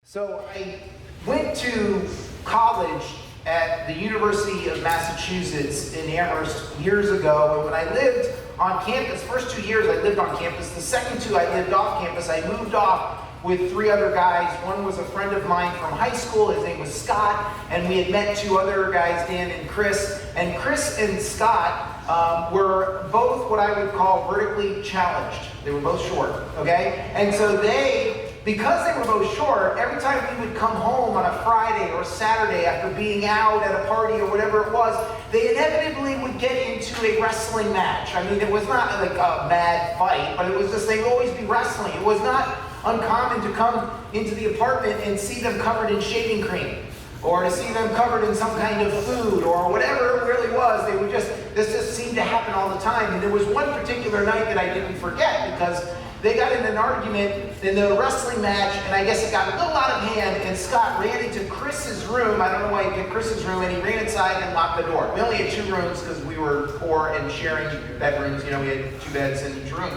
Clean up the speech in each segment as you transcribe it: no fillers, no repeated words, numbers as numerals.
So I went to college at the University of Massachusetts in Amherst years ago, and when I lived on campus, first 2 years I lived on campus, the second two I lived off campus. I moved off with three other guys. One was a friend of mine from high school, his name was Scott, and we had met two other guys, Dan and Chris. And Chris and Scott were both what I would call vertically challenged. They were both short, okay? And so because they were both short, every time we would come home on a Friday or Saturday after being out at a party or whatever it was, they inevitably would get into a wrestling match. I mean, it was not like a mad fight, but it was just, they'd always be wrestling. It was not uncommon to come into the apartment and see them covered in shaving cream, or to see them covered in some kind of food, or whatever it really was. This just seemed to happen all the time. And there was one particular night that I didn't forget, because they got in an argument in the wrestling match, and I guess it got a little out of hand, and Scott ran into Chris's room. I don't know why he picked Chris's room, and he ran inside and locked the door. We only had 2 rooms because we were poor and sharing bedrooms. You know, we had 2 beds in each room.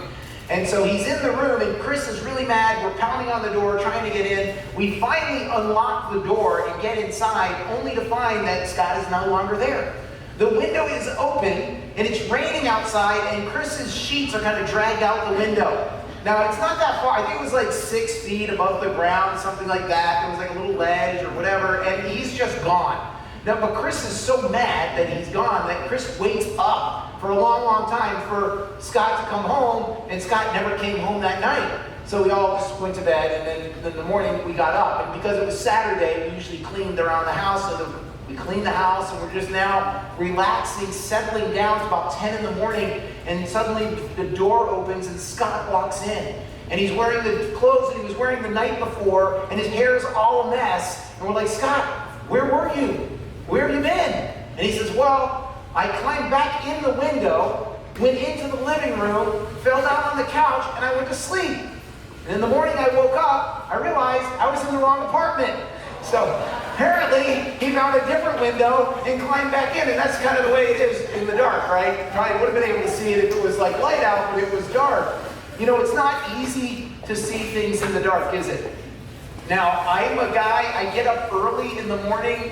And so he's in the room, and Chris is really mad. We're pounding on the door, trying to get in. We finally unlock the door and get inside, only to find that Scott is no longer there. The window is open, and it's raining outside, and Chris's sheets are kind of dragged out the window. Now, it's not that far. I think it was like 6 feet above the ground, something like that. There was like a little ledge or whatever, and he's just gone. Now, but Chris is so mad that he's gone that Chris waits up for a long, long time for Scott to come home, and Scott never came home that night. So we all just went to bed, and then in the morning we got up. And because it was Saturday, we usually cleaned around the house, so we cleaned the house, and we're just now relaxing, settling down. It's about 10 in the morning, and suddenly the door opens, and Scott walks in. And he's wearing the clothes that he was wearing the night before, and his hair's all a mess. And we're like, Scott, where were you? Where have you been? And he says, well, I climbed back in the window, went into the living room, fell down on the couch, and I went to sleep. And in the morning I woke up, I realized I was in the wrong apartment. So apparently he found a different window and climbed back in, and that's kind of the way it is in the dark, right? Probably would have been able to see it if it was like light out, but it was dark. You know, it's not easy to see things in the dark, is it? Now, I'm a guy, I get up early in the morning.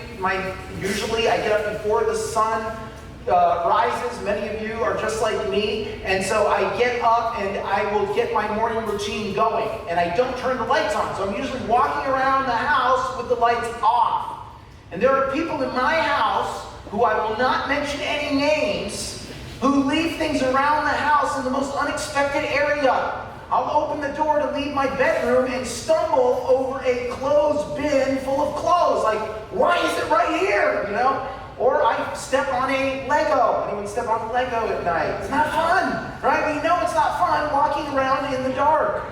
Usually I get up before the sun rises. Many of you are just like me. And so I get up and I will get my morning routine going. And I don't turn the lights on. So I'm usually walking around the house with the lights off. And there are people in my house, who I will not mention any names, who leave things around the house in the most unexpected area. I'll open the door to leave my bedroom and stumble over a clothes bin full of clothes. Like, why is it right here, you know? Or I step on a Lego. Anyone step on a Lego at night? It's not fun, right? We know it's not fun walking around in the dark.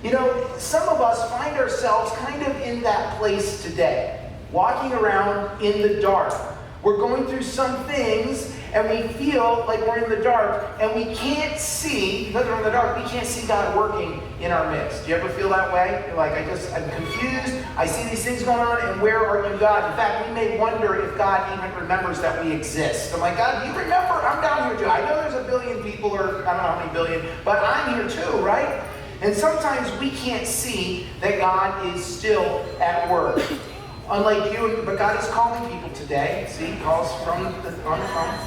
You know, some of us find ourselves kind of in that place today, walking around in the dark. We're going through some things, and we feel like we're in the dark, and we can't see, because we're in the dark, we can't see God working in our midst. Do you ever feel that way? You're like, I'm confused, I see these things going on, and where are you, God? In fact, we may wonder if God even remembers that we exist. I'm like, God, do you remember? I'm down here too. I know there's a billion people, or I don't know how many billion, but I'm here too, right? And sometimes we can't see that God is still at work. Unlike you, but God is calling people today. See, he calls on the phone.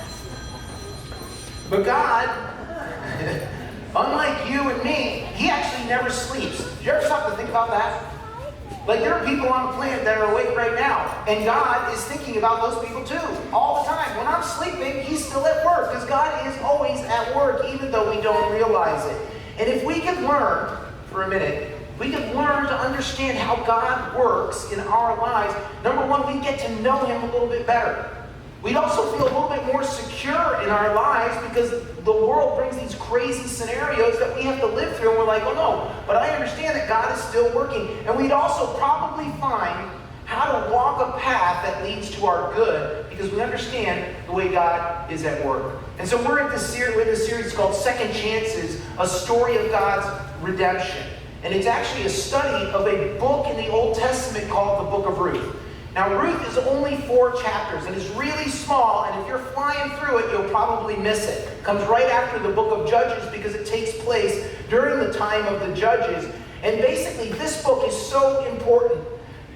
But God, unlike you and me, he actually never sleeps. Did you ever stop to think about that? Like, there are people on the planet that are awake right now, and God is thinking about those people too, all the time. When I'm sleeping, he's still at work, because God is always at work, even though we don't realize it. And if we could learn, for a minute, we can learn to understand how God works in our lives. Number one, we get to know him a little bit better. We'd also feel a little bit more secure in our lives, because the world brings these crazy scenarios that we have to live through, and we're like, oh no, but I understand that God is still working. And we'd also probably find how to walk a path that leads to our good, because we understand the way God is at work. And so we're in this series called Second Chances, a story of God's redemption. And it's actually a study of a book in the Old Testament called the Book of Ruth. Now, Ruth is only 4 chapters, and it's really small, and if you're flying through it, you'll probably miss it. It comes right after the book of Judges, because it takes place during the time of the Judges. And basically, this book is so important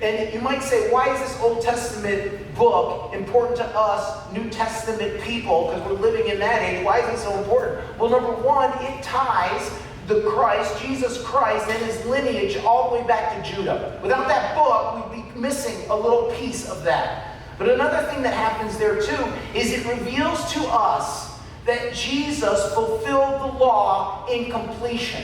And you might say, why is this Old Testament book important to us, New Testament people, because we're living in that age? Why is it so important? Well, number one, it ties the Christ, Jesus Christ, and his lineage all the way back to Judah. Without that book, we'd be missing a little piece of that. But another thing that happens there too is it reveals to us that Jesus fulfilled the law in completion.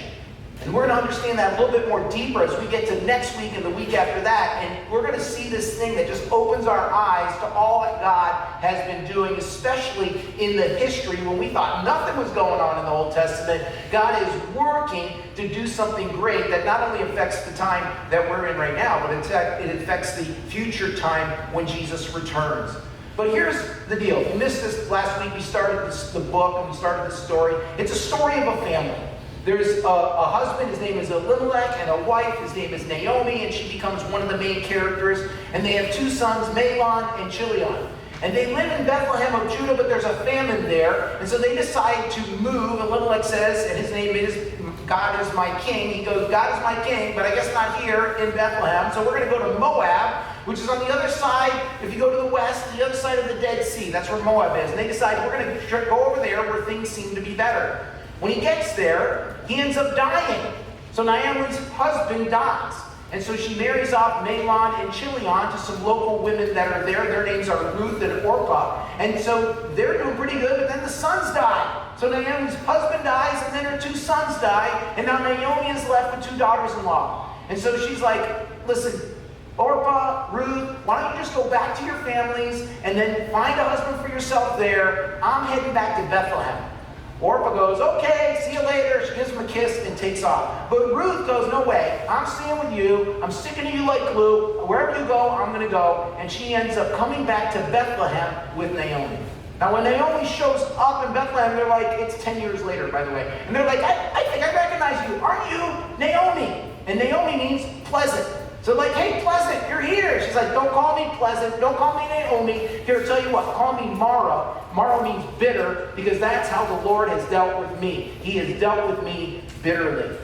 And we're going to understand that a little bit more deeper as we get to next week and the week after that. And we're going to see this thing that just opens our eyes to all that God has been doing, especially in the history when we thought nothing was going on in the Old Testament. God is working to do something great that not only affects the time that we're in right now, but it affects the future time when Jesus returns. But here's the deal. If you missed this last week, we started the book and we started the story. It's a story of a family. There's a husband, his name is Elimelech, and a wife, his name is Naomi, and she becomes one of the main characters. And they have two sons, Mahlon and Chilion. And they live in Bethlehem of Judah, but there's a famine there. And so they decide to move. Elimelech says, and his name is God is my king. He goes, God is my king, but I guess not here in Bethlehem. So we're going to go to Moab, which is on the other side. If you go to the west, the other side of the Dead Sea, that's where Moab is. And they decide we're going to go over there where things seem to be better. When he gets there, he ends up dying. So Naomi's husband dies. And so she marries off Mahlon and Chilion to some local women that are there. Their names are Ruth and Orpah. And so they're doing pretty good, but then the sons die. So Naomi's husband dies, and then her two sons die. And now Naomi is left with two daughters-in-law. And so she's like, listen, Orpah, Ruth, why don't you just go back to your families and then find a husband for yourself there. I'm heading back to Bethlehem. Orpah goes, okay, see you later. She gives him a kiss and takes off. But Ruth goes, no way. I'm staying with you. I'm sticking to you like glue. Wherever you go, I'm going to go. And she ends up coming back to Bethlehem with Naomi. Now, when Naomi shows up in Bethlehem, they're like, it's 10 years later, by the way. And they're like, I think I recognize you. Aren't you Naomi? And Naomi means pleasant. So like, hey, Pleasant, you're here. She's like, don't call me Pleasant. Don't call me Naomi. Here, tell you what, call me Mara. Mara means bitter because that's how the Lord has dealt with me. He has dealt with me bitterly.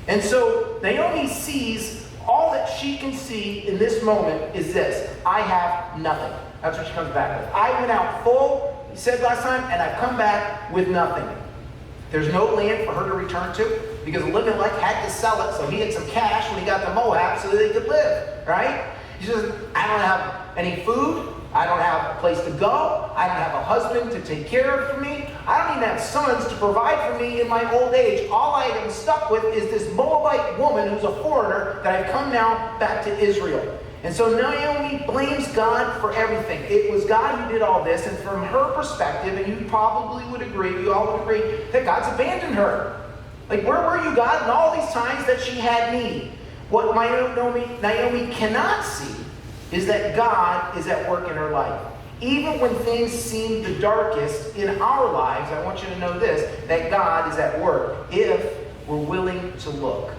And so Naomi sees all that she can see in this moment is this. I have nothing. That's what she comes back with. I went out full, he said last time, and I come back with nothing. There's no land for her to return to because Elimelech had to sell it, so he had some cash when he got to Moab so that they could live, right? He says, I don't have any food. I don't have a place to go. I don't have a husband to take care of for me. I don't even have sons to provide for me in my old age. All I am stuck with is this Moabite woman who's a foreigner that I've come now back to Israel. And so Naomi blames God for everything. It was God who did all this, and from her perspective, and you probably would agree, we all would agree, that God's abandoned her. Like, where were you, God, in all these times that she had need? What Naomi cannot see is that God is at work in her life. Even when things seem the darkest in our lives, I want you to know this, that God is at work if we're willing to look.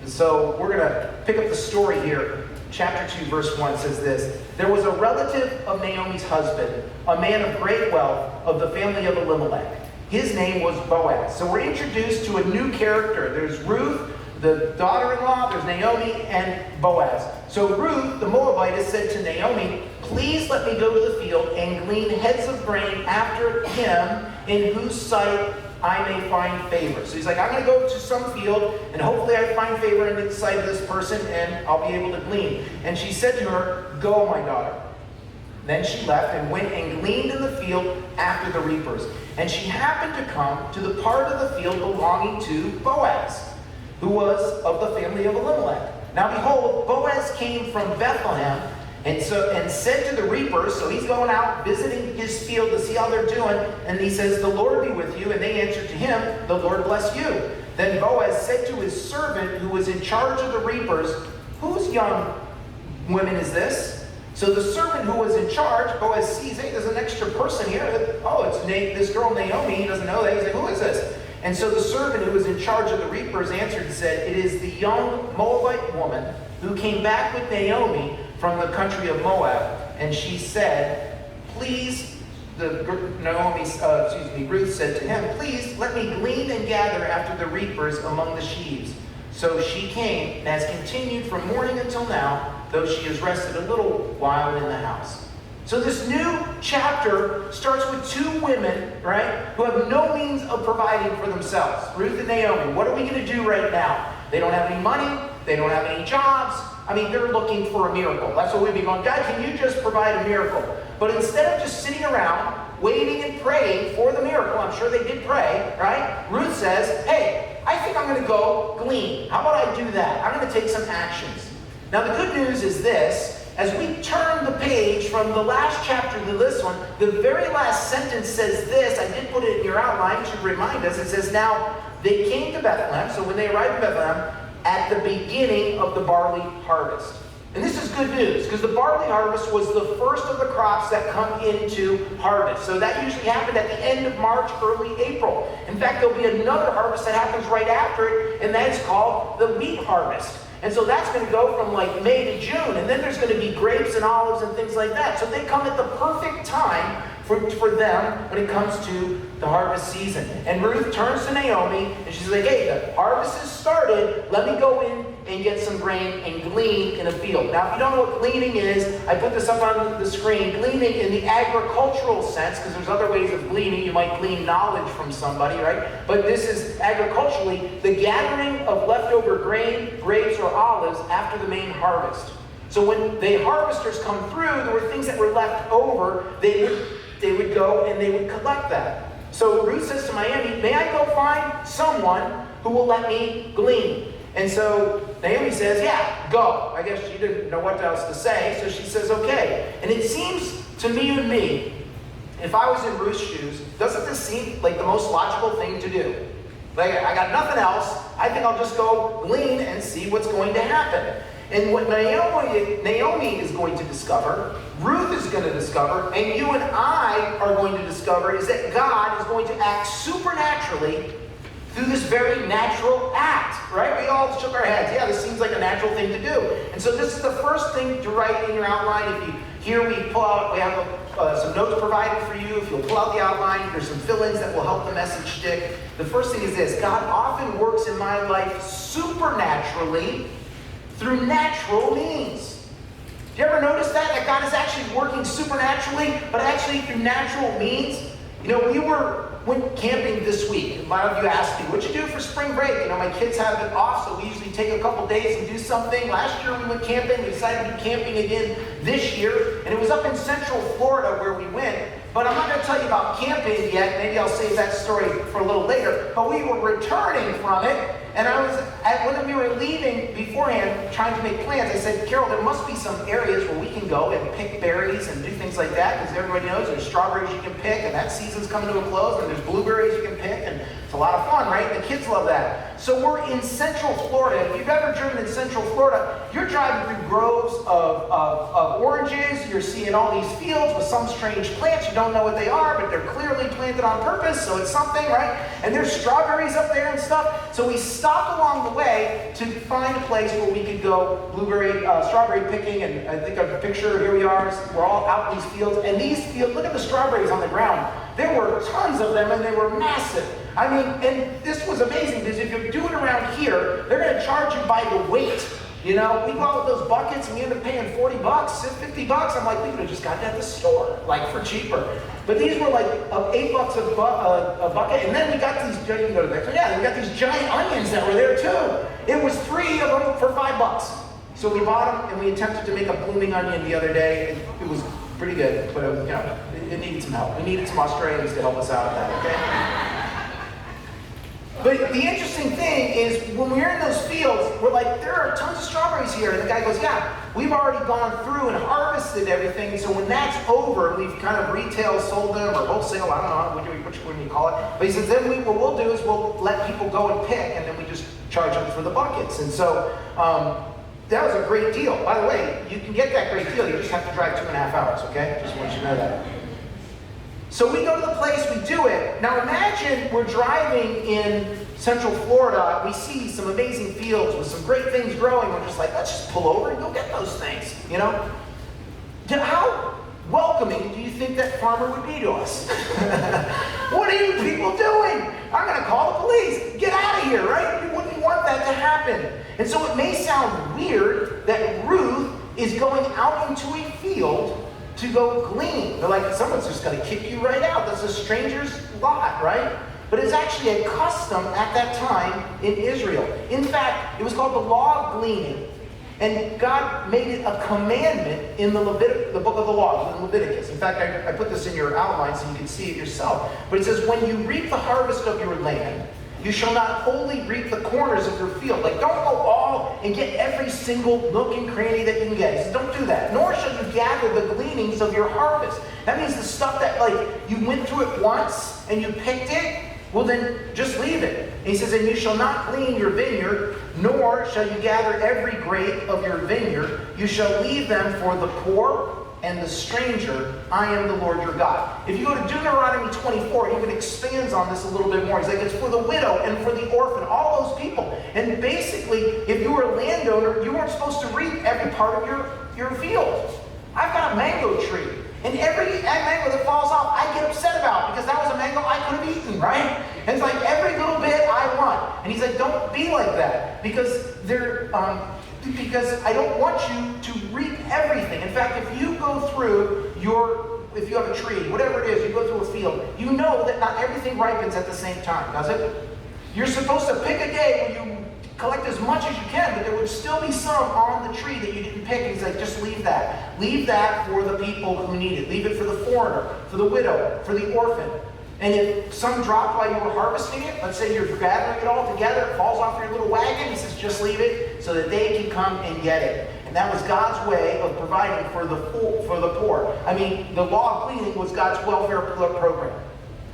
And so we're going to pick up the story here. Chapter 2, verse 1 says this. There was a relative of Naomi's husband, a man of great wealth of the family of Elimelech. His name was Boaz. So we're introduced to a new character. There's Ruth, the daughter-in-law, there's Naomi, and Boaz. So Ruth, the Moabitess, said to Naomi, please let me go to the field and glean heads of grain after him in whose sight I may find favor. So he's like, I'm going to go to some field, and hopefully I find favor in the sight of this person, and I'll be able to glean. And she said to her, go, my daughter. Then she left and went and gleaned in the field after the reapers. And she happened to come to the part of the field belonging to Boaz, who was of the family of Elimelech. Now behold, Boaz came from Bethlehem, and said to the reapers, so he's going out visiting his field to see how they're doing, and he says, the Lord be with you. And they answered to him, the Lord bless you. Then Boaz said to his servant who was in charge of the reapers, whose young woman is this? So the servant who was in charge, Boaz sees, hey, there's an extra person here. Oh, it's this girl Naomi. He doesn't know that. He's like, who is this? And so the servant who was in charge of the reapers answered and said, it is the young Moabite woman who came back with Naomi from the country of Moab. And she said, please, Ruth said to him, please let me glean and gather after the reapers among the sheaves. So she came and has continued from morning until now, though she has rested a little while in the house. So this new chapter starts with two women, right, who have no means of providing for themselves. Ruth and Naomi. What are we going to do right now? They don't have any money. They don't have any jobs. I mean, they're looking for a miracle. That's what we'd be going, God, can you just provide a miracle? But instead of just sitting around, waiting and praying for the miracle, I'm sure they did pray, right? Ruth says, hey, I think I'm going to go glean. How about I do that? I'm going to take some actions. Now, the good news is this. As we turn the page from the last chapter to this one, the very last sentence says this. I did put it in your outline to remind us. It says, now they came to Bethlehem. So when they arrived in Bethlehem, at the beginning of the barley harvest. And this is good news, because the barley harvest was the first of the crops that come into harvest. So that usually happened at the end of March, early April. In fact, there'll be another harvest that happens right after it, and that's called the wheat harvest. And so that's going to go from like May to June, and then there's going to be grapes and olives and things like that. So they come at the perfect time for them when it comes to the harvest season. And Ruth turns to Naomi, and she's like, hey, the harvest has started. Let me go in and get some grain and glean in a field. Now, if you don't know what gleaning is, I put this up on the screen. Gleaning in the agricultural sense, because there's other ways of gleaning. You might glean knowledge from somebody, right? But this is agriculturally the gathering of leftover grain, grapes, or olives after the main harvest. So when the harvesters come through, there were things that were left over. They would go and they would collect that. So Ruth says to Naomi, may I go find someone who will let me glean? And so Naomi says, yeah, go. I guess she didn't know what else to say, so she says, okay. And it seems to me, if I was in Ruth's shoes, doesn't this seem like the most logical thing to do? Like, I got nothing else. I think I'll just go glean and see what's going to happen. And what Naomi is going to discover, Ruth is going to discover, and you and I are going to discover, is that God is going to act supernaturally through this very natural act, right? We all shook our heads. Yeah, this seems like a natural thing to do. And so this is the first thing to write in your outline. If you here we pull out, we have some notes provided for you. If you'll pull out the outline, there's some fill-ins that will help the message stick. The first thing is this: God often works in my life supernaturally through natural means. Do you ever notice that? That God is actually working supernaturally, but actually through natural means? You know, went camping this week. A lot of you asked me, what'd you do for spring break? You know, my kids have it off, so we usually take a couple days and do something. Last year we went camping. We decided to do camping again this year, and it was up in Central Florida where we went. But I'm not going to tell you about camping yet. Maybe I'll save that story for a little later. But we were returning from it, and when we were leaving beforehand, trying to make plans, I said, Carol, there must be some areas where we can go and pick berries and do things like that, because everybody knows there's strawberries you can pick, and that season's coming to a close, and there's blueberries you can pick, and it's a lot of fun, right? The kids love that. So we're in Central Florida. If you've ever driven in Central Florida, you're driving through groves of oranges. You're seeing all these fields with some strange plants. You don't know what they are, but they're clearly planted on purpose, so it's something, right? And there's strawberries up there and stuff. So we stopped along the way to find a place where we could go strawberry picking, and I think a picture, here we are, we're all out in these fields, and these fields, look at the strawberries on the ground. There were tons of them, and they were massive. I mean, and this was amazing, because if you do it around here, they're going to charge you by the weight. You know, we go out with those buckets, and we end up paying $40, $50. I'm like, we could have just gotten it at the store, like for cheaper. But these were like $8 a bucket, and then we got these, you can go to the next one, yeah, we got these giant onions that were there too. It was 3 of them for $5. So we bought them, and we attempted to make a blooming onion the other day, and it was pretty good, but it needed some help. We needed some Australians to help us out with that, okay? But the interesting thing is, when we're in those fields, we're like, there are tons of strawberries here. And the guy goes, yeah, we've already gone through and harvested everything. So when that's over, we've kind of retail sold them, or wholesale, I don't know, which one you call it. But he says, then what we'll do is we'll let people go and pick, and then we just charge them for the buckets. And so that was a great deal. By the way, you can get that great deal. You just have to drive 2.5 hours, okay? Just want you to know that. So we go to the place, we do it. Now imagine we're driving in Central Florida. We see some amazing fields with some great things growing. We're just like, let's just pull over and go get those things, you know? How welcoming do you think that farmer would be to us? What are you people doing? I'm going to call the police. Get out of here, right? You wouldn't want that to happen. And so it may sound weird that Ruth is going out into a field to go glean. They're like, someone's just going to kick you right out. That's a stranger's lot, right? But it's actually a custom at that time in Israel. In fact, it was called the law of gleaning. And God made it a commandment in the book of the law, in Leviticus. In fact, I put this in your outline so you can see it yourself. But it says, when you reap the harvest of your land, you shall not wholly reap the corners of your field. Like, don't go all and get every single nook and cranny that you can get. He says, don't do that. Nor shall you gather the gleanings of your harvest. That means the stuff that, like, you went through it once and you picked it, well then, just leave it. And he says, and you shall not glean your vineyard, nor shall you gather every grape of your vineyard. You shall leave them for the poor and the stranger. I am the Lord your God. If you go to Deuteronomy 24, he even expands on this a little bit more. He's like, it's for the widow and for the orphan, all those people. And basically, if you were a landowner, you weren't supposed to reap every part of your field. I've got a mango tree. And every mango that falls off, I get upset about, because that was a mango I could have eaten, right? And it's like every little bit I want. And he's like, don't be like that, because because I don't want you to reap everything. In fact, if you go through if you have a tree, whatever it is, you go through a field, you know that not everything ripens at the same time, does it? You're supposed to pick a day when you collect as much as you can, but there would still be some on the tree that you didn't pick. And he's like, just leave that. Leave that for the people who need it. Leave it for the foreigner, for the widow, for the orphan. And if some dropped while you were harvesting it, let's say you're gathering it all together, it falls off your little wagon, he says, just leave it so that they can come and get it. And that was God's way of providing for the poor. I mean, the law of gleaning was God's welfare program.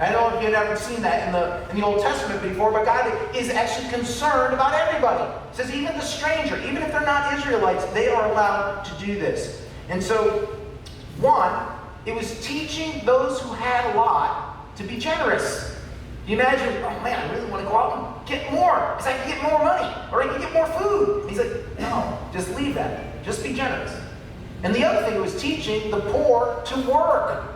I don't know if you've ever seen that in the Old Testament before, but God is actually concerned about everybody. It says even the stranger, even if they're not Israelites, they are allowed to do this. And so, one, it was teaching those who had a lot to be generous. You imagine, oh man, I really want to go out and get more, because I can get more money, or I can get more food. And he's like, no, just leave that. Just be generous. And the other thing, it was teaching the poor to work.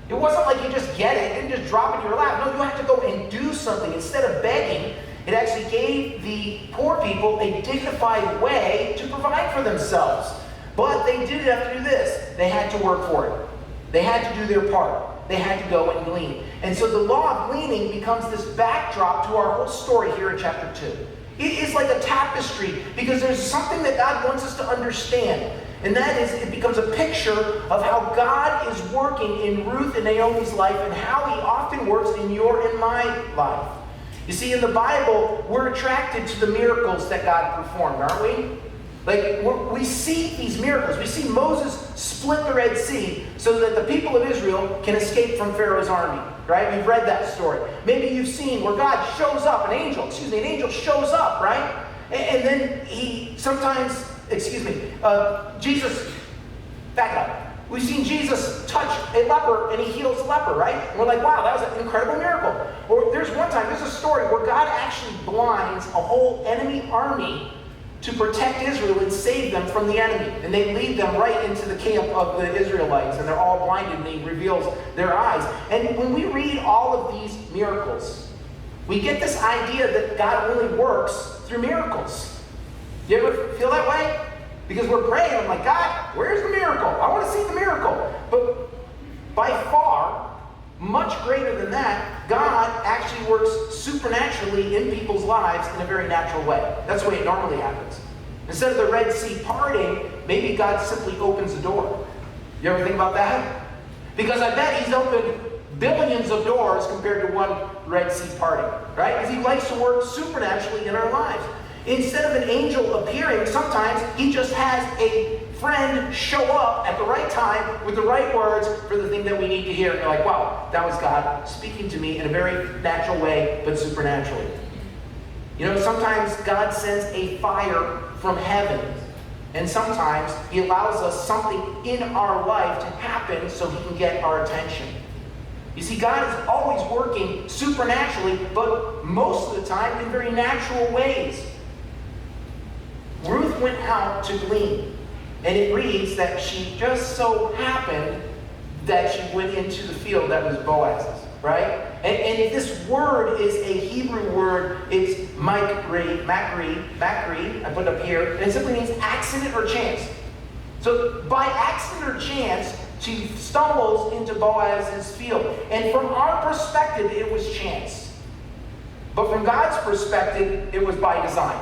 It wasn't like you just get it and just drop it in your lap. No, you have to go and do something. Instead of begging, it actually gave the poor people a dignified way to provide for themselves. But they did have to do this. They had to work for it. They had to do their part. They had to go and glean. And so the law of gleaning becomes this backdrop to our whole story here in chapter 2. It is like a tapestry, because there's something that God wants us to understand. And that is, it becomes a picture of how God is working in Ruth and Naomi's life, and how he often works in your and my life. You see, in the Bible, we're attracted to the miracles that God performed, aren't we? Like, we see these miracles. We see Moses split the Red Sea so that the people of Israel can escape from Pharaoh's army, right? We've read that story. Maybe you've seen where God shows up, an angel shows up, right? And then Jesus, back up. We've seen Jesus touch a leper and he heals the leper, right? And we're like, wow, that was an incredible miracle. Or there's a story where God actually blinds a whole enemy army to protect Israel and save them from the enemy. And they lead them right into the camp of the Israelites, and they're all blinded, and he reveals their eyes. And when we read all of these miracles, we get this idea that God only works through miracles. Do you ever feel that way? Because we're praying, I'm like, God, where's the miracle? I want to see the miracle. But by far, much greater than that, God actually works supernaturally in people's lives in a very natural way. That's the way it normally happens. Instead of the Red Sea parting, maybe God simply opens the door. You ever think about that? Because I bet he's opened billions of doors compared to one Red Sea parting, right? Because he likes to work supernaturally in our lives. Instead of an angel appearing, sometimes he just has a friend show up at the right time with the right words for the thing that we need to hear. And you're like, wow, that was God speaking to me in a very natural way, but supernaturally. You know, sometimes God sends a fire from heaven, and sometimes he allows us something in our life to happen so he can get our attention. You see, God is always working supernaturally, but most of the time in very natural ways. Ruth went out to glean, and it reads that she just so happened that she went into the field that was Boaz's, right? And this word is a Hebrew word. It's makri, I put it up here, and it simply means accident or chance. So by accident or chance, she stumbles into Boaz's field. And from our perspective, it was chance. But from God's perspective, it was by design.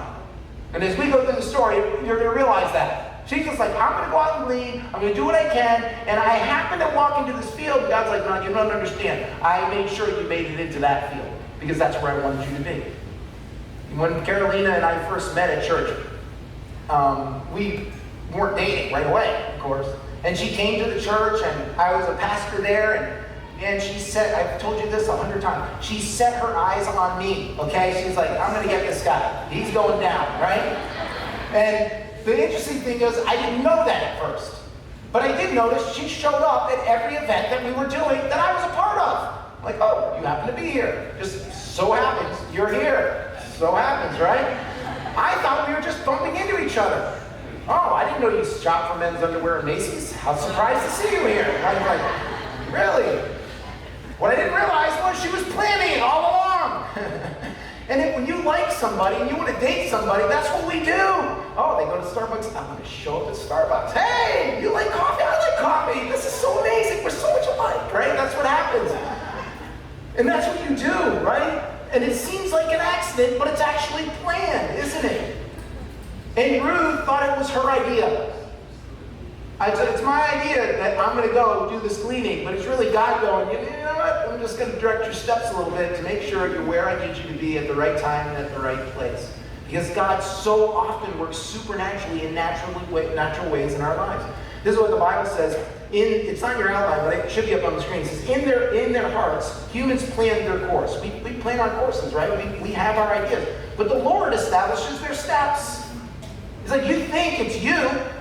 And as we go through the story, you're going to realize that. She's just like, I'm going to go out and glean. I'm going to do what I can. And I happen to walk into this field. And God's like, no, you don't understand. I made sure you made it into that field because that's where I wanted you to be. When Carolina and I first met at church, we weren't dating right away, of course. And she came to the church, and I was a pastor there, and she said, I've told you this 100 times, she set her eyes on me, okay? She's like, I'm going to get this guy. He's going down, right? And the interesting thing is, I didn't know that at first. But I did notice she showed up at every event that we were doing that I was a part of. Like, oh, you happen to be here. Just so happens you're here. So happens, right? I thought we were just bumping into each other. Oh, I didn't know you shop for men's underwear at Macy's. I'm surprised to see you here. I was like, really? What I didn't realize was she was planning it all along. And when you like somebody and you want to date somebody, that's what we do. Oh, they go to Starbucks. I'm going to show up at Starbucks. Hey, you like coffee? I like coffee. This is so amazing. We're so much alike, right? That's what happens. And that's what you do, right? And it seems like an accident, but it's actually planned, isn't it? And Ruth thought it was her idea. I said, it's my idea that I'm going to go do this gleaning, but it's really God going, you know what? I'm just going to direct your steps a little bit to make sure you're where I need you to be at the right time and at the right place. Because God so often works supernaturally in natural ways in our lives. This is what the Bible says. It's not in your outline, but it should be up on the screen. It says, in their hearts, humans plan their course. We plan our courses, right? We have our ideas. But the Lord establishes their steps. It's like you think it's you,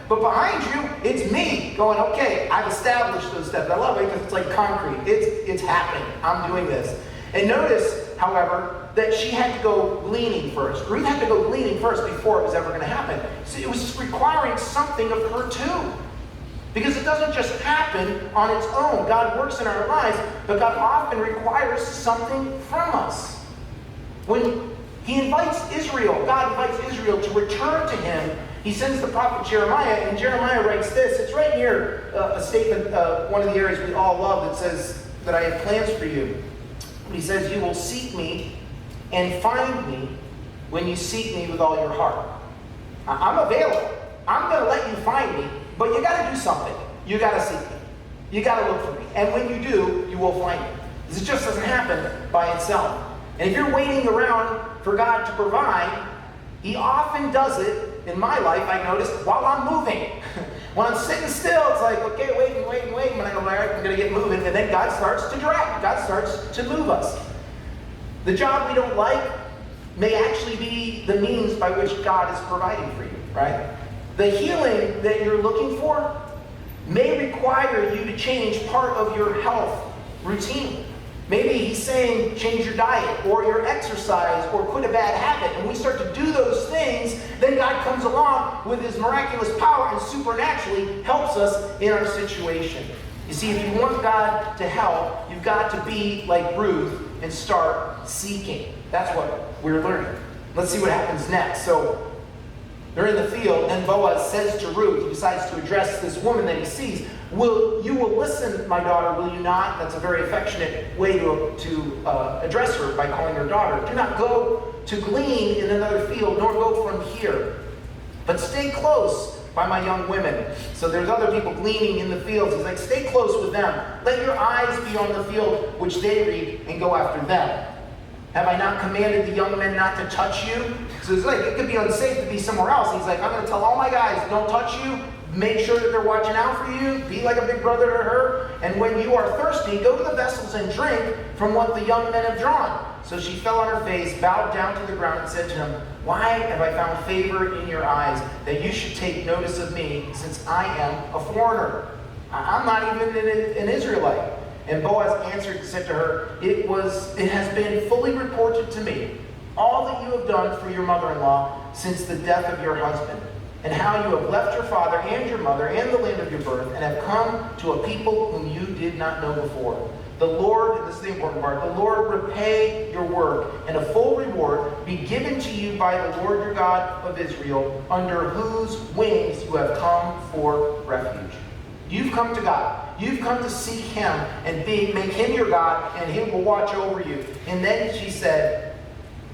but behind you, it's me going, okay, I've established those steps. I love it because it's like concrete. It's happening. I'm doing this. And notice, however, that she had to go gleaning first. Ruth had to go gleaning first before it was ever going to happen. So it was requiring something of her too. Because it doesn't just happen on its own. God works in our lives, but God often requires something from us. When He invites Israel, God invites Israel to return to Him, He sends the prophet Jeremiah, and Jeremiah writes this. It's right near a statement, one of the areas we all love, that says that I have plans for you. He says, you will seek me and find me when you seek me with all your heart. I'm available. I'm going to let you find me, but you got to do something. You got to seek me. You got to look for me. And when you do, you will find me. This just doesn't happen by itself. And if you're waiting around for God to provide, He often does it, in my life, I noticed, while I'm moving. When I'm sitting still, it's like, okay, waiting. When I go, all right, I'm going to get moving. And then God starts to drag. God starts to move us. The job we don't like may actually be the means by which God is providing for you, right? The healing that you're looking for may require you to change part of your health routine. Maybe He's saying change your diet or your exercise or quit a bad habit. And we start to do those things, then God comes along with His miraculous power and supernaturally helps us in our situation. You see, if you want God to help, you've got to be like Ruth and start seeking. That's what we're learning. Let's see what happens next. So they're in the field, and Boaz says to Ruth, he decides to address this woman that he sees, you will listen, my daughter, will you not? That's a very affectionate way to address her by calling her daughter. Do not go to glean in another field, nor go from here, but stay close by my young women. So there's other people gleaning in the fields. He's like, stay close with them. Let your eyes be on the field which they reap, and go after them. Have I not commanded the young men not to touch you? So it's like, it could be unsafe to be somewhere else. He's like, I'm going to tell all my guys, don't touch you. Make sure that they're watching out for you. Be like a big brother to her. And when you are thirsty, go to the vessels and drink from what the young men have drawn. So she fell on her face, bowed down to the ground, and said to him, why have I found favor in your eyes that you should take notice of me, since I am a foreigner? I'm not even an Israelite. And Boaz answered and said to her, it has been fully reported to me, all that you have done for your mother-in-law since the death of your husband, and how you have left your father and your mother and the land of your birth, and have come to a people whom you did not know before. the Lord, and this is the important part, the Lord repay your work, and a full reward be given to you by the Lord your God of Israel, under whose wings you have come for refuge. You've come to God. You've come to seek him and make him your God, and he will watch over you. And then she said,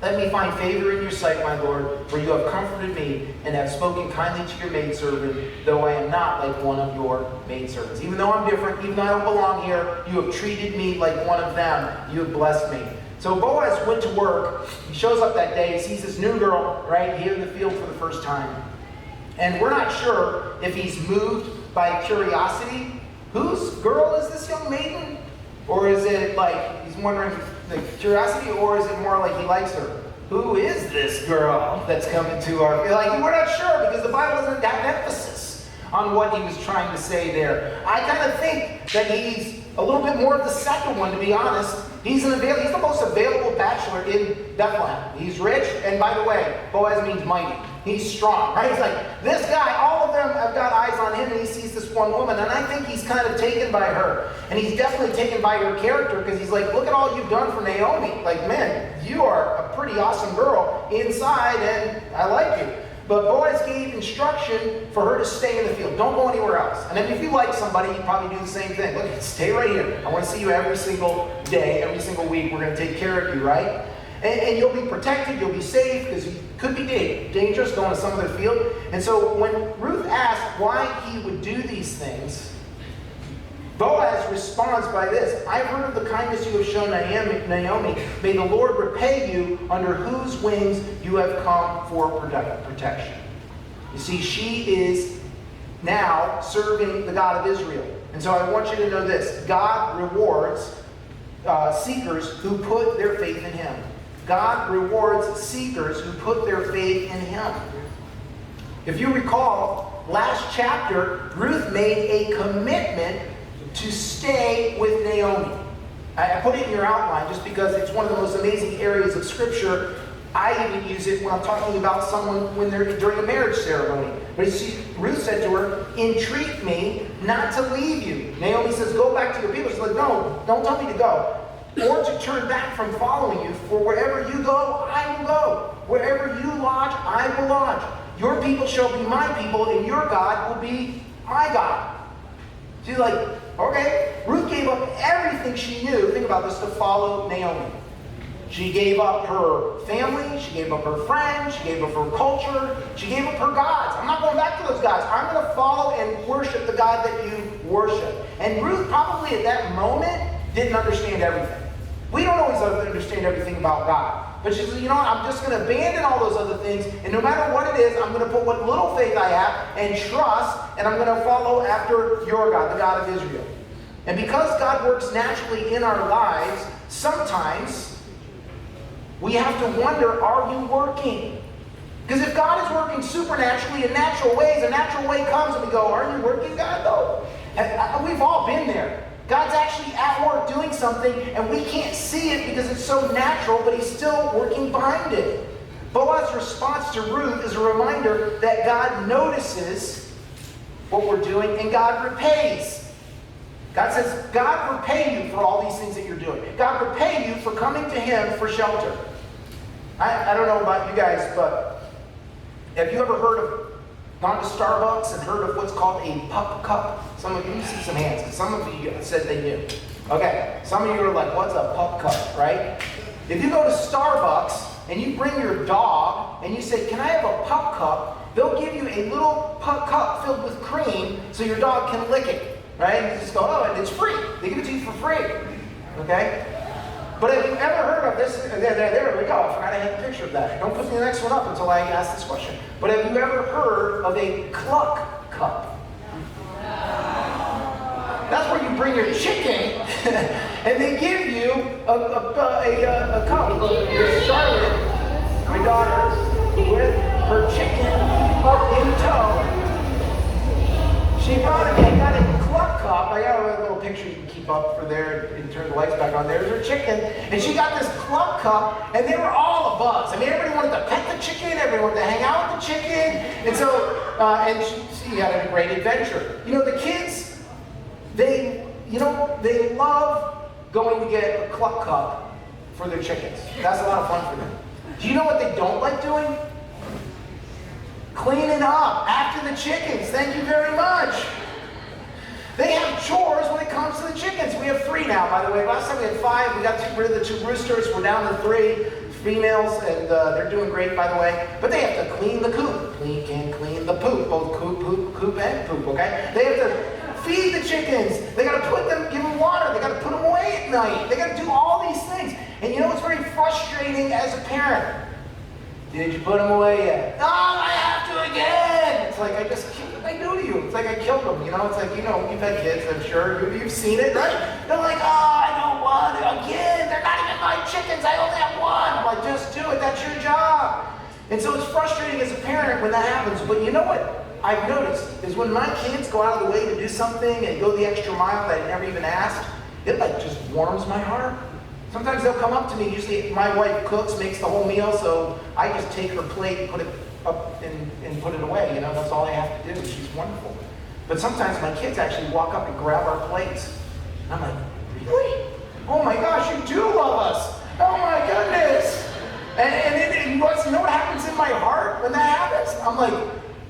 let me find favor in your sight, my Lord, for you have comforted me and have spoken kindly to your maidservant, though I am not like one of your maidservants. Even though I'm different, even though I don't belong here, you have treated me like one of them. You have blessed me. So Boaz went to work. He shows up that day. He sees this new girl right here in the field for the first time. And we're not sure if he's moved by curiosity. Whose girl is this young maiden? Or is it like he's wondering the curiosity, or is it more like he likes her? Who is this girl that's coming to our... we're not sure, because the Bible doesn't have emphasis on what he was trying to say there. I kind of think that he's a little bit more of the second one, to be honest. He's the most available bachelor in Bethlehem. He's rich, and by the way, Boaz means mighty. He's strong, right? He's like, this guy, all of them have got eyes on him, and he sees this one woman, and I think he's kind of taken by her. And he's definitely taken by her character, because he's like, look at all you've done for Naomi. Like, man, you are a pretty awesome girl inside, and I like you. But Boaz gave instruction for her to stay in the field. Don't go anywhere else. And then if you like somebody, you probably do the same thing. Look, stay right here. I want to see you every single day, every single week. We're going to take care of you, right? And you'll be protected, you'll be safe, because you could be dangerous going to some other field. And so when Ruth asked why he would do these things, Boaz responds by this: I've heard of the kindness you have shown Naomi. May the Lord repay you, under whose wings you have come for protection. You see, she is now serving the God of Israel. And so I want you to know this: God rewards seekers who put their faith in him. God rewards seekers who put their faith in him. If you recall, last chapter, Ruth made a commitment to stay with Naomi. I put it in your outline just because it's one of the most amazing areas of Scripture. I even use it when I'm talking about someone when they're during a marriage ceremony. But Ruth said to her, entreat me not to leave you. Naomi says, go back to your people. She's like, no, don't tell me to go, or to turn back from following you. For wherever you go, I will go. Wherever you lodge, I will lodge. Your people shall be my people, and your God will be my God. She's like, okay. Ruth gave up everything she knew, think about this, to follow Naomi. She gave up her family, she gave up her friends, she gave up her culture, she gave up her gods. I'm not going back to those gods. I'm going to follow and worship the God that you worship. And Ruth probably at that moment didn't understand everything. We don't always understand everything about God. But she said, you know what, I'm just going to abandon all those other things, and no matter what it is, I'm going to put what little faith I have and trust, and I'm going to follow after your God, the God of Israel. And because God works naturally in our lives, sometimes we have to wonder, are you working? Because if God is working supernaturally in natural ways, a natural way comes and we go, are you working, God, though? And we've all been there. God's actually at work doing something, and we can't see it because it's so natural, but he's still working behind it. Boaz's response to Ruth is a reminder that God notices what we're doing, and God repays. God says, God repay you for all these things that you're doing. God repay you for coming to him for shelter. I don't know about you guys, but have you ever heard of gone to Starbucks and heard of what's called a pup cup? Some of you see some hands, because some of you said they knew. Okay, some of you are like, what's a pup cup, right? If you go to Starbucks and you bring your dog and you say, can I have a pup cup? They'll give you a little pup cup filled with cream so your dog can lick it, right? You just go, oh, and it's free. They give it to you for free, okay? But have you ever heard of this? There we go. I forgot I had a picture of that. Don't put the next one up until I ask this question. But have you ever heard of a cluck cup? That's where you bring your chicken and they give you a cup. Charlotte, my daughter, with her chicken up in tow. She brought a cluck cup. I got a little picture you can keep up for there and turn the lights back on. There's her chicken. And she got this cluck cup, and they were all a buzz. I mean, everybody wanted to pet the chicken. Everybody wanted to hang out with the chicken. And so, and she had a great adventure. You know, the kids, they love going to get a cluck cup for their chickens. That's a lot of fun for them. Do you know what they don't like doing? Cleaning up after the chickens. Thank you very much. They have chores when it comes to the chickens. We have 3 now, by the way. Last time we had 5. We got rid of the 2 roosters. We're down to 3 females, and they're doing great, by the way. But they have to clean the coop. Clean the poop. Both coop, and poop, okay? They have to feed the chickens. They got to give them water. They got to put them away at night. They got to do all these things. And you know what's very frustrating as a parent? Did you put them away yet? No, I have to again. It's like, what did I do to you? It's like I killed them, you know? It's like, you've had kids, I'm sure. You've seen it, right? They're like, I don't want it again. They're not even my chickens. I only have 1. I'm like, just do it. That's your job. And so it's frustrating as a parent when that happens. But you know what I've noticed is when my kids go out of the way to do something and go the extra mile that I never even asked, it just warms my heart. Sometimes they'll come up to me. Usually my wife cooks, makes the whole meal, so I just take her plate and put it up and put it away. That's all I have to do. She's wonderful. But sometimes my kids actually walk up and grab our plates. And I'm like, really? Oh my gosh, you do love us. Oh my goodness. And you know what happens in my heart when that happens? I'm like,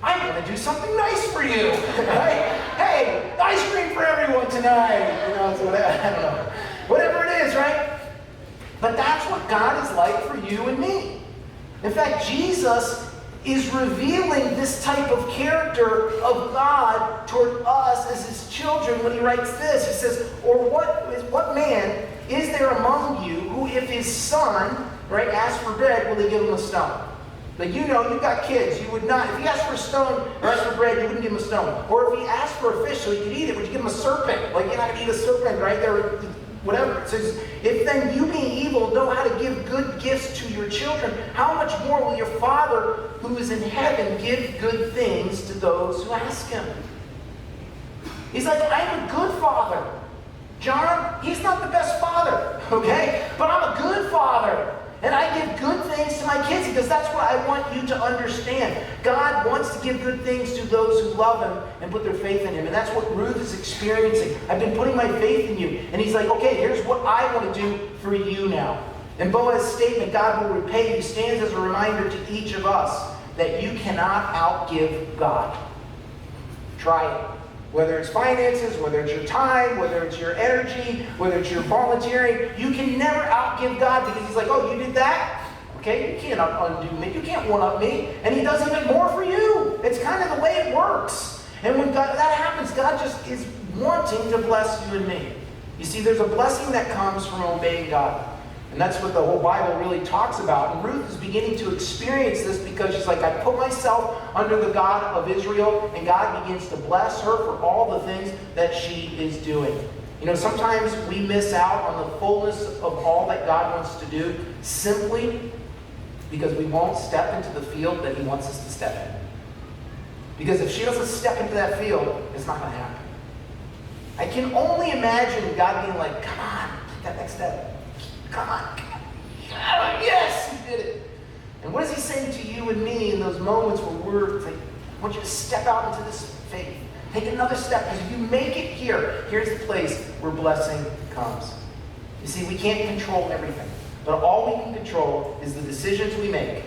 I'm going to do something nice for you. Right? Hey, ice cream for everyone tonight. I don't know. Whatever it is, right? But that's what God is like for you and me. In fact, Jesus is revealing this type of character of God toward us as his children when he writes this. He says, or what man is there among you who if his son, right, asks for bread, will he give him a stone? Like, you've got kids, you would not, if he asked for a stone or asked for bread, you wouldn't give him a stone. Or if he asked for a fish so he could eat it, would you give him a serpent? Like, you're not going to eat a serpent, right? Whatever. It says, if then you being evil know how to give good gifts to your children, how much more will your Father who is in heaven give good things to those who ask him? He's like, I'm a good father. John, he's not the best father, okay? But I'm a good father. And I give good things to my kids because that's what I want you to understand. God wants to give good things to those who love him and put their faith in him. And that's what Ruth is experiencing. I've been putting my faith in you. And he's like, okay, here's what I want to do for you now. And Boaz's statement, God will repay you, stands as a reminder to each of us that you cannot outgive God. Try it. Whether it's finances, whether it's your time, whether it's your energy, whether it's your volunteering, you can never outgive God because he's like, oh, you did that? Okay, you can't undo me. You can't one-up me. And he does even more for you. It's kind of the way it works. And when that happens, God just is wanting to bless you and me. You see, there's a blessing that comes from obeying God. And that's what the whole Bible really talks about. And Ruth is beginning to experience this because she's like, I put myself under the God of Israel, and God begins to bless her for all the things that she is doing. Sometimes we miss out on the fullness of all that God wants to do simply because we won't step into the field that he wants us to step in. Because if she doesn't step into that field, it's not going to happen. I can only imagine God being like, come on, take that next step. Come on. Yes, he did it. And what is he saying to you and me in those moments where it's like, I want you to step out into this faith. Take another step, because if you make it here, here's the place where blessing comes. You see, we can't control everything. But all we can control is the decisions we make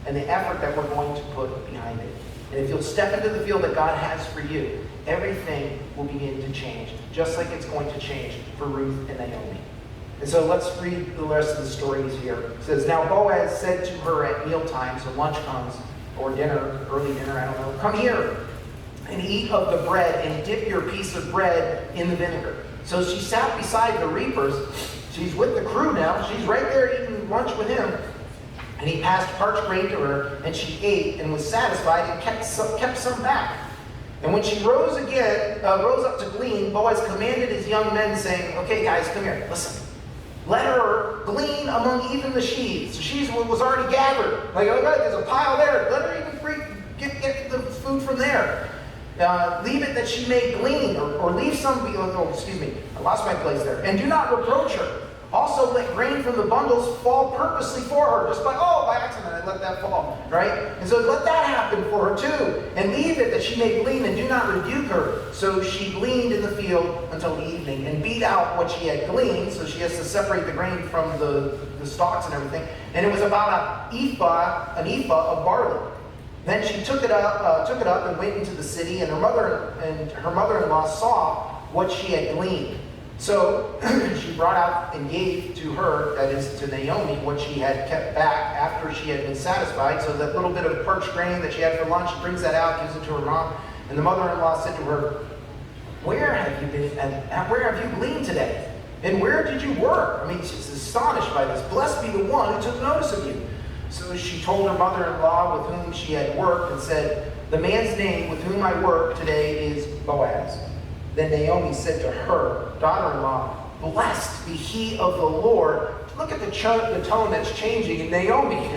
and the effort that we're going to put behind it. And if you'll step into the field that God has for you, everything will begin to change, just like it's going to change for Ruth and Naomi. And so let's read the rest of the stories here. It says, now Boaz said to her at mealtime, so lunch comes, or dinner, early dinner, I don't know, come here and eat of the bread and dip your piece of bread in the vinegar. So she sat beside the reapers. She's with the crew now. She's right there eating lunch with him. And he passed parched grain to her, and she ate and was satisfied and kept some back. And when she rose up to glean, Boaz commanded his young men, saying, okay, guys, come here, listen. Let her glean among even the sheaves. The sheaves was already gathered. Like, oh, there's a pile there. Let her even get the food from there. Leave it that she may glean, or leave some. Oh, excuse me, I lost my place there. And do not reproach her. Also also let grain from the bundles fall purposely for her. Just by accident, I let that fall, right? And so let that happen for her too. And leave it that she may glean, and do not rebuke her. So she gleaned in the field until the evening, and beat out what she had gleaned. So she has to separate the grain from the stalks and everything. And it was about an ephah of barley. Then she took it up and went into the city, and her mother-in-law saw what she had gleaned. So she brought out and gave to her, that is to Naomi, what she had kept back after she had been satisfied. So that little bit of parched grain that she had for lunch, she brings that out, gives it to her mom. And the mother-in-law said to her, "Where have you been, and where have you gleaned today? And where did you work?" I mean, she's astonished by this. "Blessed be the one who took notice of you." So she told her mother-in-law with whom she had worked and said, "The man's name with whom I work today is Boaz." Then Naomi said to her daughter-in-law, "Blessed be he of the Lord." Look at the tone that's changing in Naomi.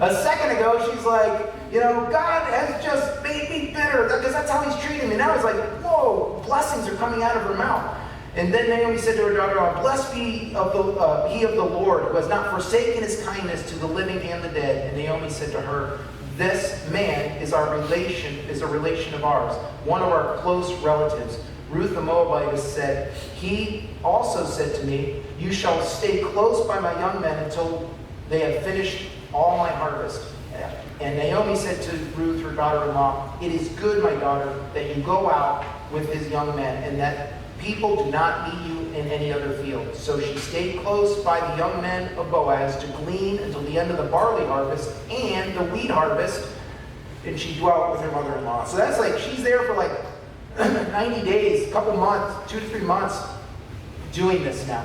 A second ago, she's like, God has just made me bitter, because that's how he's treating me. Now it's like, whoa, blessings are coming out of her mouth. And then Naomi said to her daughter-in-law, "Blessed be he of the Lord, who has not forsaken his kindness to the living and the dead." And Naomi said to her, "This man is a relation of ours, one of our close relatives." Ruth the Moabitess said, "He also said to me, 'You shall stay close by my young men until they have finished all my harvest.'" And Naomi said to Ruth, her daughter-in-law, "It is good, my daughter, that you go out with his young men, and that people do not meet you in any other field." So she stayed close by the young men of Boaz to glean until the end of the barley harvest and the wheat harvest, and she dwelt with her mother-in-law. So that's like, she's there for like 90 days, a couple months, 2 to 3 months, doing this now.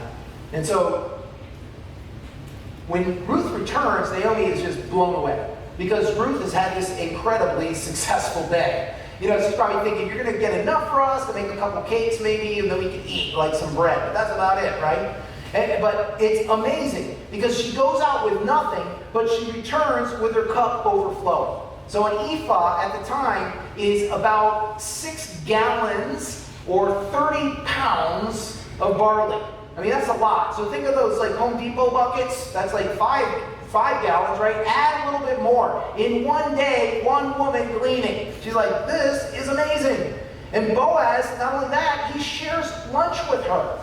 And so when Ruth returns, Naomi is just blown away, because Ruth has had this incredibly successful day. She's probably thinking, "You're going to get enough for us to make a couple cakes maybe, and then we can eat like some bread." But that's about it, right? But it's amazing, because she goes out with nothing, but she returns with her cup overflowing. So an ephah at the time is about 6 gallons or 30 pounds of barley. I mean, that's a lot. So think of those like Home Depot buckets. That's like 5 gallons, right? Add a little bit more. In one day, one woman gleaning. She's like, "This is amazing." And Boaz, not only that, he shares lunch with her.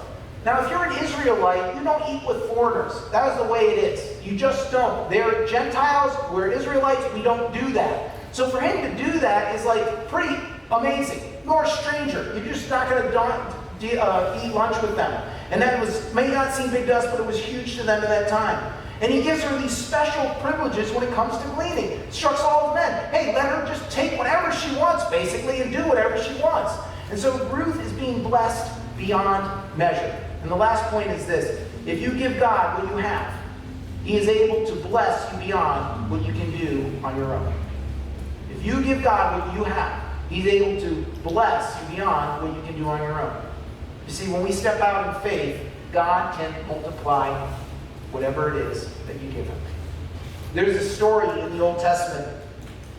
Now, if you're an Israelite, you don't eat with foreigners. That is the way it is. You just don't. They're Gentiles. We're Israelites. We don't do that. So for him to do that is like pretty amazing. You're a stranger. You're just not going to eat lunch with them. And that may not seem big to us, but it was huge to them at that time. And he gives her these special privileges when it comes to gleaning. Instructs all the men, hey, let her just take whatever she wants, basically, and do whatever she wants. And so Ruth is being blessed beyond measure. And the last point is this: if you give God what you have, he is able to bless you beyond what you can do on your own. If you give God what you have, he's able to bless you beyond what you can do on your own. You see, when we step out in faith, God can multiply whatever it is that you give him. There's a story in the Old Testament.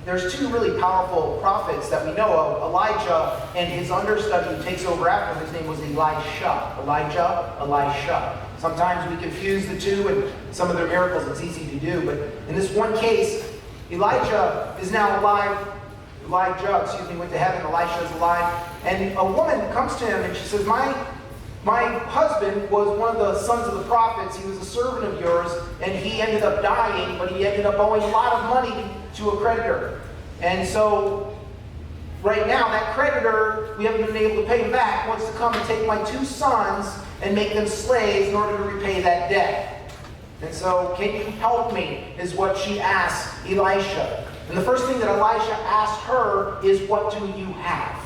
There's 2 really powerful prophets that we know of, Elijah and his understudy who takes over after him. His name was Elisha. Sometimes we confuse the two, and some of their miracles it's easy to do. But in this one case, Elijah is now alive. Elijah went to heaven. Elisha is alive. And a woman comes to him and she says, My husband was one of the sons of the prophets. He was a servant of yours, and he ended up dying, but he ended up owing a lot of money to a creditor. And so right now, that creditor, we haven't been able to pay him back, wants to come and take my 2 sons and make them slaves in order to repay that debt. And so, can you help me, is what she asked Elisha. And the first thing that Elisha asked her is, what do you have?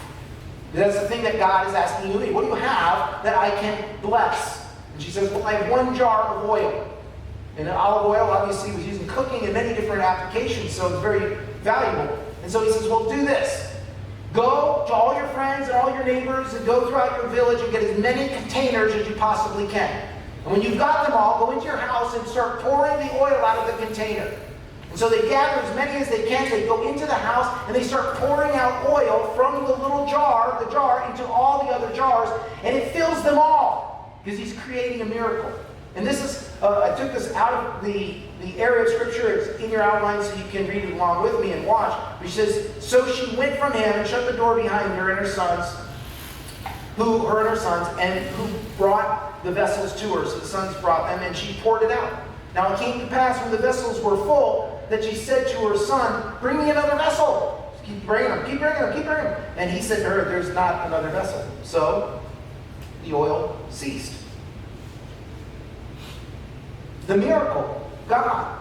That's the thing that God is asking you. What do you have that I can bless? And she says, well, I have 1 jar of oil. And olive oil obviously was used in cooking in many different applications, so it's very valuable. And so he says, well, do this. Go to all your friends and all your neighbors and go throughout your village and get as many containers as you possibly can. And when you've got them all, go into your house and start pouring the oil out of the container. And so they gather as many as they can. They go into the house and they start pouring out oil from the little jar, into all the other jars, and it fills them all because he's creating a miracle. And this is, I took this out of the area of Scripture. It's in your outline so you can read it along with me and watch. Which says, so she went from him and shut the door behind her and her sons, who brought the vessels to her. So the sons brought them, and she poured it out. Now it came to pass when the vessels were full that she said to her son, bring me another vessel. Just keep bringing them, keep bringing them, keep bringing them. And he said to her, there's not another vessel. So the oil ceased. The miracle, God,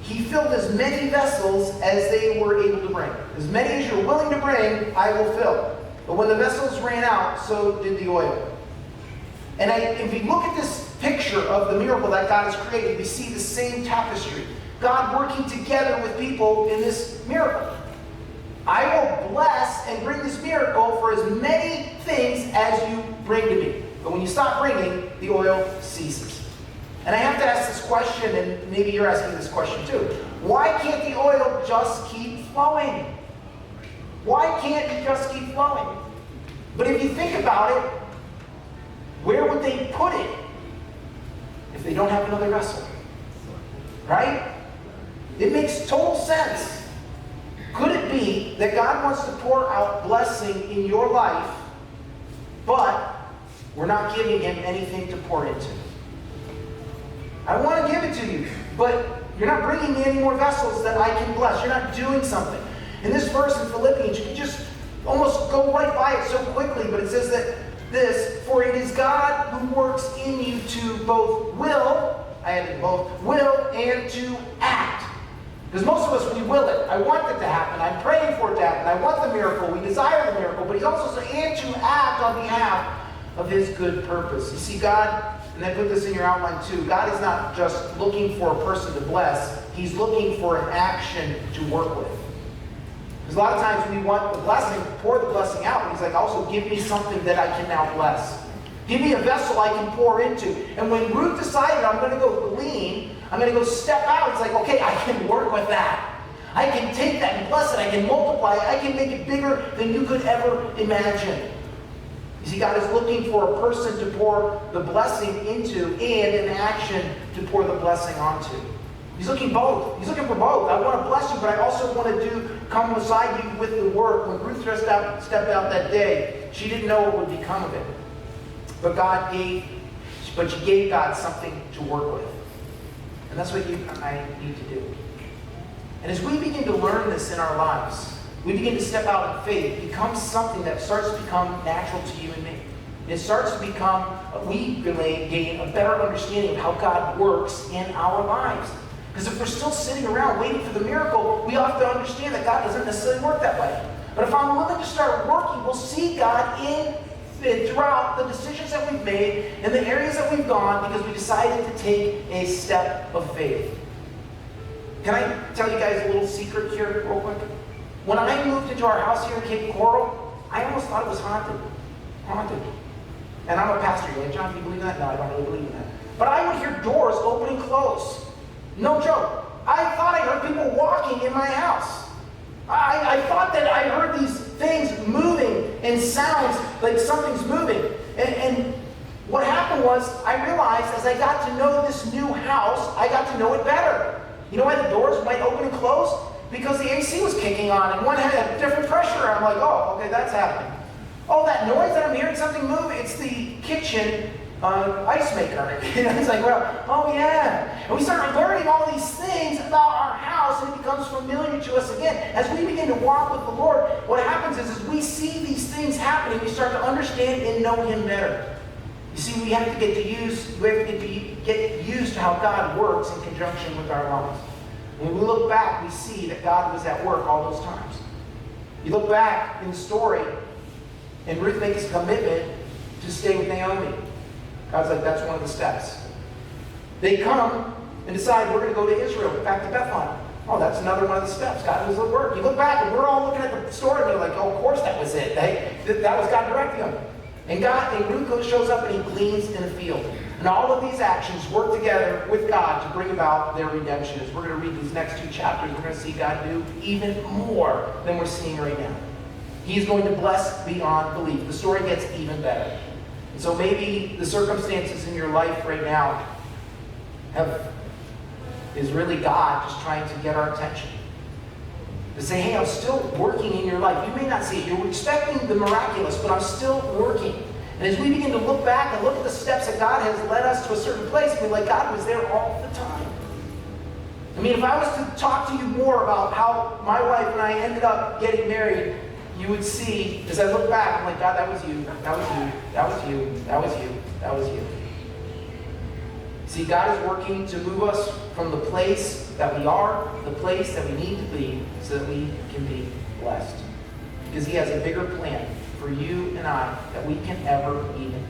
He filled as many vessels as they were able to bring. As many as you're willing to bring, I will fill. But when the vessels ran out, so did the oil. And if you look at this picture of the miracle that God has created, we see the same tapestry. God working together with people in this miracle. I will bless and bring this miracle for as many things as you bring to me. But when you stop bringing, the oil ceases. And I have to ask this question, and maybe you're asking this question too. Why can't the oil just keep flowing? Why can't it just keep flowing? But if you think about it, where would they put it if they don't have another vessel? Right? It makes total sense. Could it be that God wants to pour out blessing in your life, but we're not giving Him anything to pour into? I want to give it to you, but you're not bringing me any more vessels that I can bless. You're not doing something. In this verse in Philippians, you can just almost go right by it so quickly, but it says that for it is God who works in you to both will, I added both, will and to act. Because most of us, we will it. I want it to happen. I'm praying for it to happen. I want the miracle. We desire the miracle. But He's also saying, and to act on behalf of His good purpose. You see, God, and I put this in your outline too, God is not just looking for a person to bless. He's looking for an action to work with. Because a lot of times we want the blessing, pour the blessing out, but He's like, also give me something that I can now bless. Give me a vessel I can pour into. And when Ruth decided, I'm going to go glean, I'm going to go step out, it's like, okay, I can work with that. I can take that and bless it. I can multiply it. I can make it bigger than you could ever imagine. You see, God is looking for a person to pour the blessing into and an action to pour the blessing onto. He's looking both. He's looking for both. I want to bless you, but I also want to come beside you with the work. When Ruth stepped out that day, she didn't know what would become of it. But she gave God something to work with. And that's what you and I need to do. And as we begin to learn this in our lives, we begin to step out in faith. It becomes something that starts to become natural to you and me. It starts to become, we gain a better understanding of how God works in our lives. Because if we're still sitting around waiting for the miracle, we have to understand that God doesn't necessarily work that way. But if I'm willing to start working, we'll see God throughout the decisions that we've made and the areas that we've gone because we decided to take a step of faith. Can I tell you guys a little secret here real quick? When I moved into our house here in Cape Coral, I almost thought it was haunted. Haunted. And I'm a pastor. You're like, John, do you believe in that? No, I don't really believe in that. But I would hear doors open and close. No joke. I thought I heard people walking in my house. I thought that I heard these things moving and sounds like something's moving. And what happened was I realized as I got to know this new house, I got to know it better. You know why the doors might open and close? Because the AC was kicking on and one had a different pressure. I'm like, oh, okay, that's happening. Oh, that noise that I'm hearing something move, it's the kitchen ice maker. It's like, well, oh yeah. And we started learning all these things about our house and it becomes familiar to us again. As we begin to walk with the Lord, what happens is we see these things happening, we start to understand and know Him better. You see, we have to get used to how God works in conjunction with our lives. When we look back, we see that God was at work all those times. You look back in the story, and Ruth makes a commitment to stay with Naomi. God's like, that's one of the steps. They come and decide, we're going to go to Israel, back to Bethlehem. Oh, that's another one of the steps. God was at work. You look back, and we're all looking at the story, and you're like, oh, of course that was it. That was God directing them. And Ruth shows up, and He gleans in a field. And all of these actions work together with God to bring about their redemption. As we're going to read these next two chapters, we're going to see God do even more than we're seeing right now. He's going to bless beyond belief. The story gets even better. And so maybe the circumstances in your life right now is really God just trying to get our attention. To say, hey, I'm still working in your life. You may not see it. You're expecting the miraculous, but I'm still working. And as we begin to look back and look at the steps that God has led us to a certain place, we're like, God was there all the time. I mean, if I was to talk to you more about how my wife and I ended up getting married, you would see, as I look back, I'm like, God, that was you, that was you, that was you, that was you, that was you. See, God is working to move us from the place that we are, the place that we need to be, so that we can be blessed. Because He has a bigger plan for you and I that we can ever even